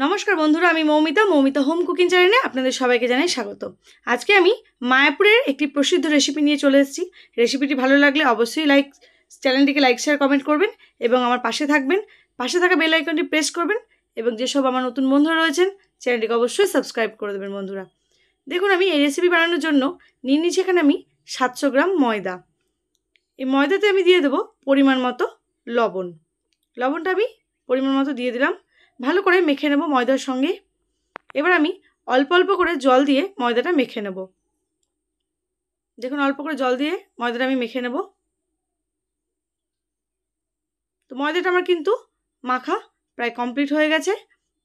নমস্কার বন্ধুরা, আমি মৌমিতা হোম কুকিং চ্যানেলে আপনাদের সবাইকে জানাই স্বাগত। আজকে আমি মায়াপুরের একটি প্রসিদ্ধ রেসিপি নিয়ে চলে এসেছি। রেসিপিটি ভালো লাগলে অবশ্যই চ্যানেলটিকে লাইক শেয়ার কমেন্ট করবেন এবং আমার পাশে থাকবেন। পাশে থাকা বেল আইকনটি প্রেস করবেন এবং যেসব আমার নতুন বন্ধুরা রয়েছেন চ্যানেলটিকে অবশ্যই সাবস্ক্রাইব করে দেবেন। বন্ধুরা দেখুন, আমি এই রেসিপি বানানোর জন্য নিয়ে নিচ্ছি এখানে আমি 700 গ্রাম ময়দা। এই ময়দাতে আমি দিয়ে দেবো পরিমাণ মতো লবণ। লবণটা আমি পরিমাণ মতো দিয়ে দিলাম। ভালো করে মেখে নেব ময়দার সঙ্গে। এবার আমি অল্প অল্প করে জল দিয়ে ময়দাটা মেখে নেব। দেখুন, অল্প করে জল দিয়ে ময়দাটা আমি মেখে নেব। তো ময়দাটা আমার কিন্তু মাখা প্রায় কমপ্লিট হয়ে গেছে।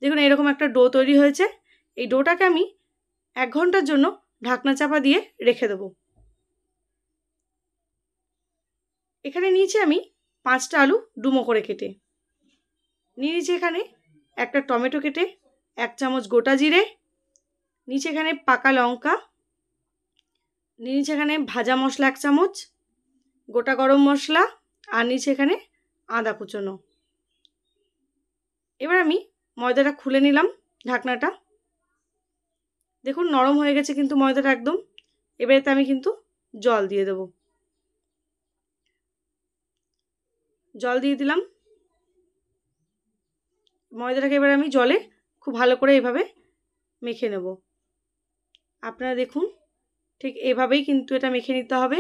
দেখুন, এরকম একটা ডো তৈরি হয়েছে। এই ডোটাকে আমি 1 ঘন্টার জন্য ঢাকনা চাপা দিয়ে রেখে দেব। এখানে নিয়েছি আমি 5টা আলু ডুমো করে কেটে নিয়ে নিয়েছি। এখানে একটা টমেটো কেটে, 1 চামচ গোটা জিরে নিচে, এখানে পাকা লঙ্কা নিচে, এখানে ভাজা মশলা 1 চামচ, গোটা গরম মশলা আর নিচে এখানে আদা কুচোনো। এবার আমি ময়দাটা খুলে নিলাম ঢাকনাটা। দেখুন, নরম হয়ে গেছে কিন্তু ময়দাটা একদম। এবার এতে আমি কিন্তু জল দিয়ে দেব। জল দিয়ে দিলাম। ময়দাটাকে এবার আমি জলে খুব ভালো করে এভাবে মেখে নেব। আপনারা দেখুন, ঠিক এভাবেই কিন্তু এটা মেখে নিতে হবে।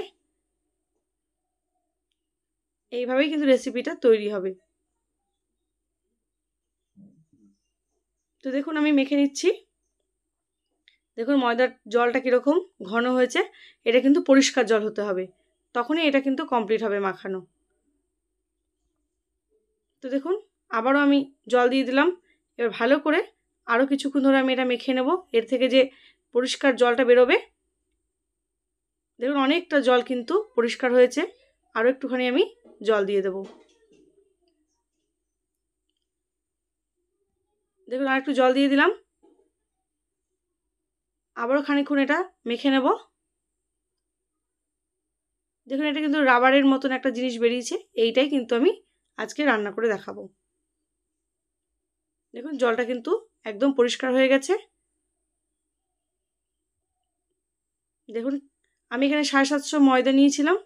এইভাবেই কিন্তু রেসিপিটা তৈরি হবে। তো দেখুন, আমি মেখে নিচ্ছি। দেখুন ময়দার জলটা কীরকম ঘন হয়েছে। এটা কিন্তু পরিষ্কার জল হতে হবে, তখনই এটা কিন্তু কমপ্লিট হবে মাখানো। তো দেখুন, আবারও আমি জল দিয়ে দিলাম। এবার ভালো করে আরও কিছুক্ষণ ধরে আমি এটা মেখে নেব। এর থেকে যে পরিষ্কার জলটা বেরোবে, দেখুন অনেকটা জল কিন্তু পরিষ্কার হয়েছে। আরও একটুখানি আমি জল দিয়ে দেব। দেখুন, আর একটু জল দিয়ে দিলাম। আবারও খানিকক্ষণ এটা মেখে নেব। দেখুন, এটা কিন্তু রাবারের মতন একটা জিনিস বেরিয়েছে। এইটাই কিন্তু আমি আজকে রান্না করে দেখাবো। দেখুন, জলটা কিন্তু একদম পরিষ্কার হয়ে গেছে। দেখুন, আমি এখানে 750 ময়দা নিয়েছিলাম,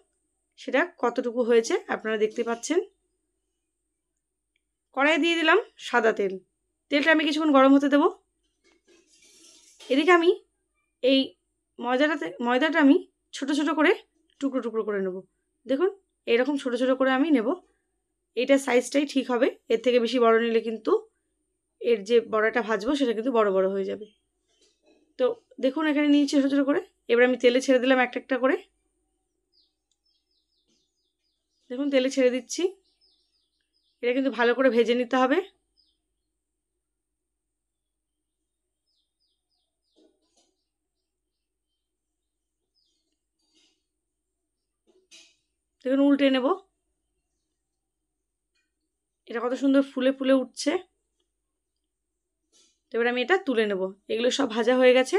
সেটা কতটুকু হয়েছে আপনারা দেখতে পাচ্ছেন। কড়াইয়ে দিয়ে দিলাম সাদা তেল। তেলটা আমি কিছুক্ষণ গরম হতে দেব। এদিকে আমি এই ময়দাটা আমি ছোট ছোট করে টুকরো টুকরো করে নেব। দেখুন, এরকম ছোট ছোট করে আমি নেব। এইটা সাইজটাই ঠিক হবে। এর থেকে বেশি বড় নিলে কিন্তু এর যে বড়াটা ভাজবো সেটা কিন্তু বড় বড় হয়ে যাবে। তো দেখুন, এখানে নিয়েছি ছোটো ছোটো করে। এবার আমি তেলে ছেড়ে দিলাম একটা একটা করে। দেখুন, তেলে ছেড়ে দিচ্ছি। এটা কিন্তু ভালো করে ভেজে নিতে হবে। দেখুন, উল্টে নেব। এটা কত সুন্দর ফুলে ফুলে উঠছে। তো এবার আমি এটা তুলে নেব। এগুলো সব ভাজা হয়ে গেছে।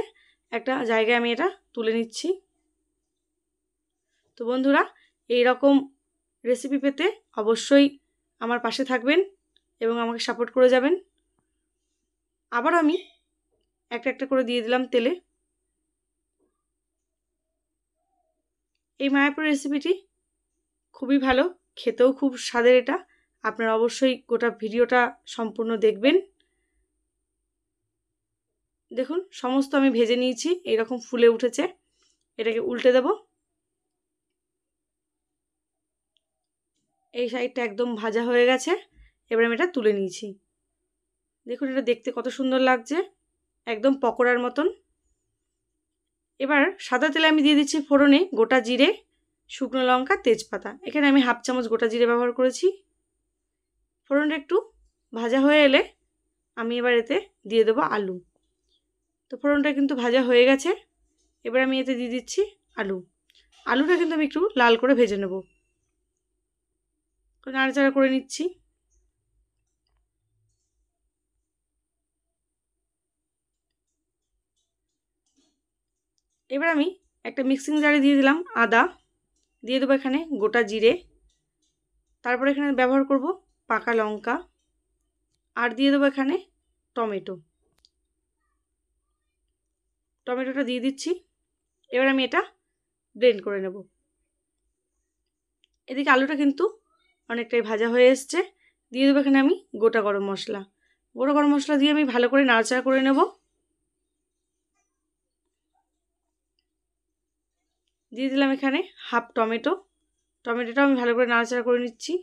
একটা জায়গায় আমি এটা তুলে নিচ্ছি। তো বন্ধুরা, এই রকম রেসিপি পেতে অবশ্যই আমার পাশে থাকবেন এবং আমাকে সাপোর্ট করে যাবেন। আবার আমি একটা একটা করে দিয়ে দিলাম তেলে। এই মায়াপুর রেসিপিটি খুবই ভালো, খেতেও খুব স্বাদের। এটা আপনারা অবশ্যই গোটা ভিডিওটা সম্পূর্ণ দেখবেন। দেখুন, সমস্ত আমি ভেজে নিয়েছি, এইরকম ফুলে উঠেছে। এটাকে উল্টে দেব। এই সাইডটা একদম ভাজা হয়ে গেছে। এবার আমি এটা তুলে নিয়েছি। দেখুন, এটা দেখতে কত সুন্দর লাগছে, একদম পকোড়ার মতন। এবার সাদা তেলে আমি দিয়ে দিচ্ছি ফোড়নে গোটা জিরে, শুকনো লঙ্কা, তেজপাতা। এখানে আমি 1/2 চামচ গোটা জিরে ব্যবহার করেছি। ফোড়নটা একটু ভাজা হয়ে এলে আমি এবার এতে দিয়ে দেবো আলু। তো ফোড়নটা কিন্তু ভাজা হয়ে গেছে। এবার আমি এতে দিয়ে দিচ্ছি আলু। আলুটা কিন্তু আমি একটু লাল করে ভেজে নেব। নাড়াচাড়া করে নিচ্ছি। এবার আমি একটা মিক্সিং জারে দিয়ে দিলাম আদা, দিয়ে দেবো এখানে গোটা জিরে, তারপরে এখানে ব্যবহার করব পাকা লঙ্কা, আর দিয়ে দেবো এখানে টমেটোটা দিয়ে দিচ্ছি। এবার আমি এটা ব্লেন্ড করে নেব। এদিকে আলুটা কিন্তু অনেকটাই ভাজা হয়ে এসছে। দিয়ে দেবো এখানে আমি গোটা গরম মশলা। গোটা গরম মশলা দিয়ে আমি ভালো করে নাড়াচাড়া করে নেব। দিয়ে দিলাম এখানে হাফ টমেটোটাও আমি ভালো করে নাড়াচাড়া করে নিচ্ছি।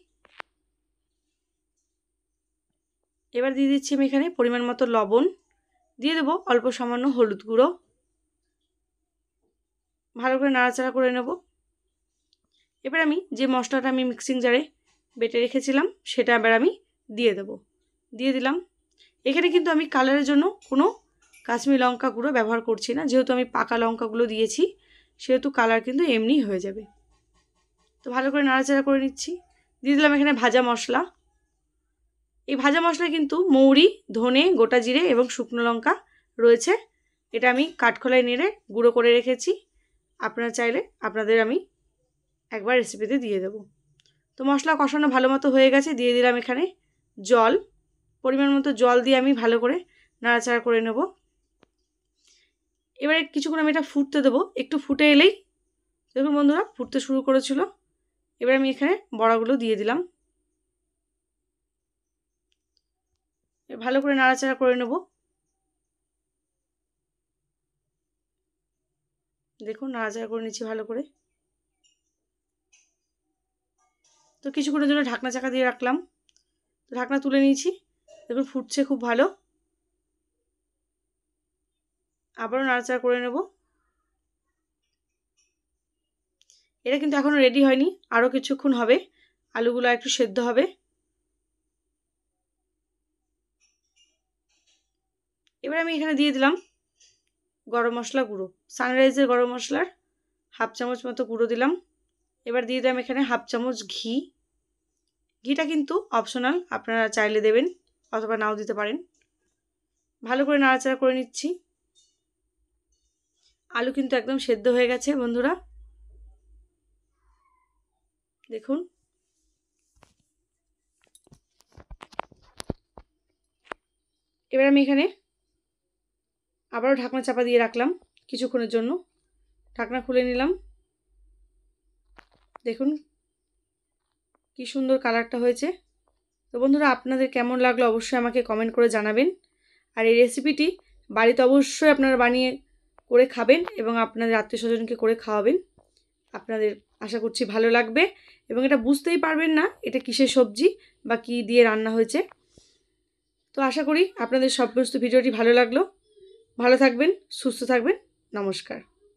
এবার দিয়ে দিচ্ছি আমি এখানে পরিমাণ মতো লবণ, দিয়ে দেবো অল্প সামান্য হলুদ গুঁড়ো। ভালো করে নাড়াচাড়া করে নেব। এবার আমি যে মশলাটা আমি মিক্সিং জারে বেটে রেখেছিলাম সেটা এবার আমি দিয়ে দিলাম। এখানে কিন্তু আমি কালারের জন্য কোনো কাশ্মীরি লঙ্কা গুঁড়ো ব্যবহার করছি না, যেহেতু আমি পাকা লঙ্কাগুলো দিয়েছি সেহেতু কালার কিন্তু এমনি হয়ে যাবে। তো ভালো করে নাড়াচাড়া করে নিচ্ছি। দিয়ে দিলাম এখানে ভাজা মশলা। এই ভাজা মশলায় কিন্তু মৌরি, ধনে, গোটা জিরে এবং শুকনো লঙ্কা রয়েছে। এটা আমি কাঠখোলায় নেড়ে গুঁড়ো করে রেখেছি। আপনারা চাইলে আপনাদের আমি একবার রেসিপিতে দিয়ে দেবো। তো মশলা কষানো ভালো মতো হয়ে গেছে। দিয়ে দিলাম এখানে জল, পরিমাণ মতো জল দিয়ে আমি ভালো করে নাড়াচাড়া করে নেব। এবারে কিছুক্ষণ আমি এটা ফুটতে দেবো। একটু ফুটে এলেই দেখুন বন্ধুরা ফুটতে শুরু করেছিল। এবার আমি এখানে বড়াগুলো দিয়ে দিলাম। ভালো করে নাড়াচাড়া করে নেব। দেখুন নাড়াচাড়া করে নিচ্ছি ভালো করে। তো কিছুক্ষণের জন্য ঢাকনা চাকা দিয়ে রাখলাম। তো ঢাকনা তুলে নিয়েছি। দেখুন ফুটছে খুব ভালো। আবারও নাড়াচাড়া করে নেব। এটা কিন্তু এখনও রেডি হয়নি, আরও কিছুক্ষণ হবে, আলুগুলো একটু সেদ্ধ হবে। এবার আমি এখানে দিয়ে দিলাম গরম মশলা গুঁড়ো, সানরাইজের গরম মশলার হাফ চামচ মতো গুঁড়ো দিলাম। এবার দিয়ে দিলাম এখানে হাফ চামচ ঘি। ঘিটা কিন্তু অপশনাল, আপনারা চাইলে দেবেন অথবা নাও দিতে পারেন। ভালো করে নাড়াচাড়া করে নিচ্ছি। আলু কিন্তু একদম সেদ্ধ হয়ে গেছে বন্ধুরা, দেখুন। এবার আমি এখানে আবারও ঢাকনা চাপা দিয়ে রাখলাম কিছুক্ষণের জন্য। ঢাকনা খুলে নিলাম। দেখুন কি সুন্দর কালারটা হয়েছে। তো বন্ধুরা আপনাদের কেমন লাগলো অবশ্যই আমাকে কমেন্ট করে জানাবেন। আর এই রেসিপিটি বাড়িতে অবশ্যই আপনারা বানিয়ে করে খাবেন এবং আপনাদের আত্মীয়স্বজনকে করে খাওয়াবেন। আপনাদের আশা করছি ভালো লাগবে এবং এটা বুঝতেই পারবেন না এটা কিসের সবজি বা কী দিয়ে রান্না হয়েছে। তো আশা করি আপনাদের সমস্ত ভিডিওটি ভালো লাগলো। ভালো থাকবেন, সুস্থ থাকবেন। নমস্কার।